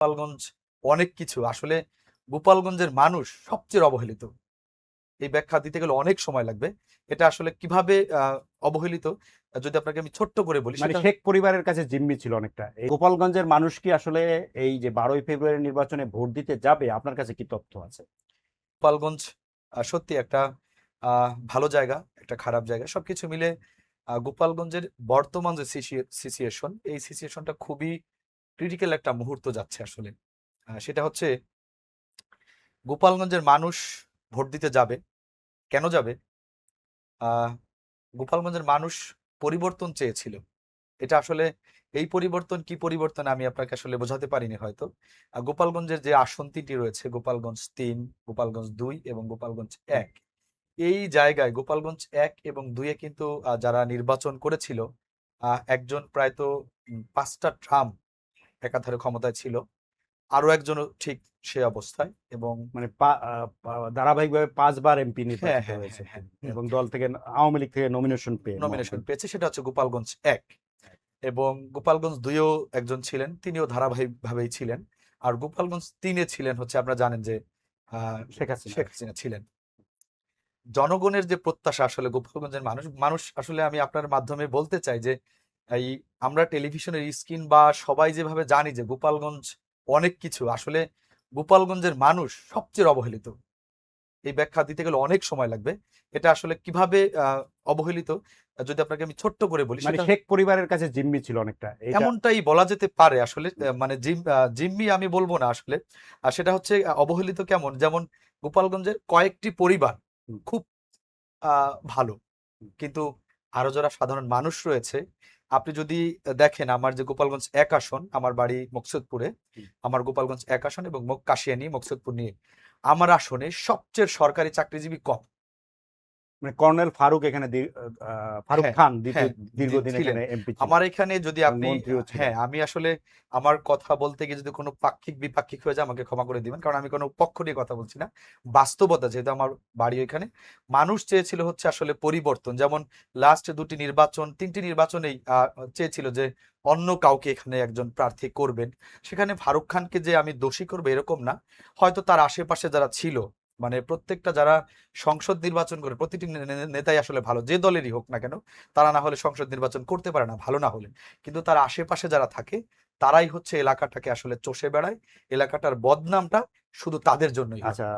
গোপালগঞ্জ অনেক কিছু আসলে গোপালগঞ্জের মানুষ সবচেয়ে অবহেলিত। এই ব্যাখ্যা দিতে গেলে অনেক সময় লাগবে। এটা আসলে কিভাবে অবহেলিত, যদি আপনাকে আমি ছোট্ট করে বলি মানে সেটা শেখ পরিবারের কাছে জিম্মি ছিল অনেকটা। এই গোপালগঞ্জের মানুষ কি আসলে এই যে 12ই ফেব্রুয়ারি নির্বাচনে ভোট দিতে যাবে, আপনার কাছে কি তথ্য আছে? গোপালগঞ্জ সত্যি একটা ভালো জায়গা, একটা খারাপ জায়গা, সবকিছু মিলে গোপালগঞ্জের বর্তমান যে সিচুয়েশন, এই সিচুয়েশনটা খুবই ক্রিটিক্যাল একটা মুহূর্ত যাচ্ছে আসলে। সেটা হচ্ছে গোপালগঞ্জের মানুষ ভোট দিতে যাবে। কেন যাবে? আহ গোপালগঞ্জের মানুষ পরিবর্তন চেয়েছিল। এটা আসলে এই পরিবর্তন কি পরিবর্তন আমি আপনাকে আসলে বোঝাতে পারিনি হয়তো। গোপালগঞ্জের যে আসন তিনটি রয়েছে, গোপালগঞ্জ 3, গোপালগঞ্জ 2 এবং গোপালগঞ্জ 1, এই জায়গায় গোপালগঞ্জ 1 এবং 2-এ কিন্তু যারা নির্বাচন করেছিল, একজন প্রায় তো 5টা ট্রাম একাধারে ক্ষমতায় ছিল, আরো একজনও ঠিক সে অবস্থায়। এবং মানে ধারাবাহিকভাবে 5বার এমপি হ্যাঁ নির্বাচিত হ্যাঁ হয়েছে হ্যাঁ হ্যাঁ এবং দল থেকে, আওয়ামী লীগ থেকে নমিনেশন পেয়ে। নমিনেশন পেয়েছে, সেটা হচ্ছে গোপালগঞ্জ 1। এবং গোপালগঞ্জ 2-এও একজন ছিলেন, তিনিও ধারাবাহিকভাবেই ছিলেন। আর গোপালগঞ্জ 3-এ ছিলেন হচ্ছে, আপনারা জানেন যে শেখ হাসিনা। শেখ হাসিনা ছিলেন। জনগণের যে প্রত্যাশা আসলে গোপালগঞ্জের মানুষ মানুষ আসলে আমি আপনার মাধ্যমে বলতে চাই যে এই আমরা টেলিভিশনের স্ক্রিন বা সবাই যেভাবে জানি যে গোপালগঞ্জ অনেক কিছু, আসলে গোপালগঞ্জের মানুষ সবচেয়ে অবহেলিত। এই ব্যাখ্যা দিতে গেলে অনেক সময় লাগবে। এটা আসলে কিভাবে অবহেলিত, যদি আপনাকে আমি ছোট্ট করে বলি মানে সেটা শেখ পরিবারের কাছে জিম্মি ছিল অনেকটা এটা। এমনটাই বলা যেতে পারে আসলে। মানে জিম্মি আমি বলবো না আসলে। আর সেটা হচ্ছে অবহেলিত কেমন, যেমন গোপালগঞ্জের কয়েকটি পরিবার খুব ভালো, কিন্তু আরো যারা সাধারণ মানুষ রয়েছে, আপনি যদি দেখেন আমার যে গোপালগঞ্জ 1 আসন, আমার বাড়ি মকসুদপুরে, আমার গোপালগঞ্জ 1 আসন এবং কাশিয়ানী মকসুদপুর নিয়ে, আমার আসনে সবচেয়ে সরকারি চাকরিজীবী কম। মানে কর্নেল ফারুক এখানে ফারুক হ্যাঁ খান হ্যাঁ দীর্ঘদিন ছিলেন এখানে এমপি ছিলেন আমার এখানে। যদি এবং আপনি মন্ত্রীও ছিলেন। হ্যাঁ, আমি আসলে আমার কথা বলতে গিয়ে যদি কোনো পাক্ষিক বিপাক্ষিক হয়ে যায় আমাকে ক্ষমা করে দিবেন, কারণ আমি কোনো পক্ষ নিয়ে কথা বলছি না। বাস্তবতা, যেহেতু আমার বাড়ি ওইখানে, মানুষ চেয়েছিল হচ্ছে আসলে পরিবর্তন। যেমন লাস্ট 2টি নির্বাচন, 3টি নির্বাচনেই চেয়েছিল যে অন্য কাউকে এখানে একজন প্রার্থী করবেন। সেখানে ফারুক খানকে যে আমি দোষী করবো এরকম না, হয়তো তার আশেপাশে যারা ছিল, মানে প্রত্যেকটা যারা সংসদ নির্বাচন করে, প্রতিটি নেতাই আসলে ভালো, যে দলেরই হোক না কেন, তারা না হলে সংসদ নির্বাচন করতে পারে না ভালো না হলে। কিন্তু তার আশেপাশে যারা থাকে, তারাই হচ্ছে এলাকাটাকে আসলে চষে বেড়ায়। এলাকাটার বদনামটা শুধু তাদের জন্যই হয়। আচ্ছা।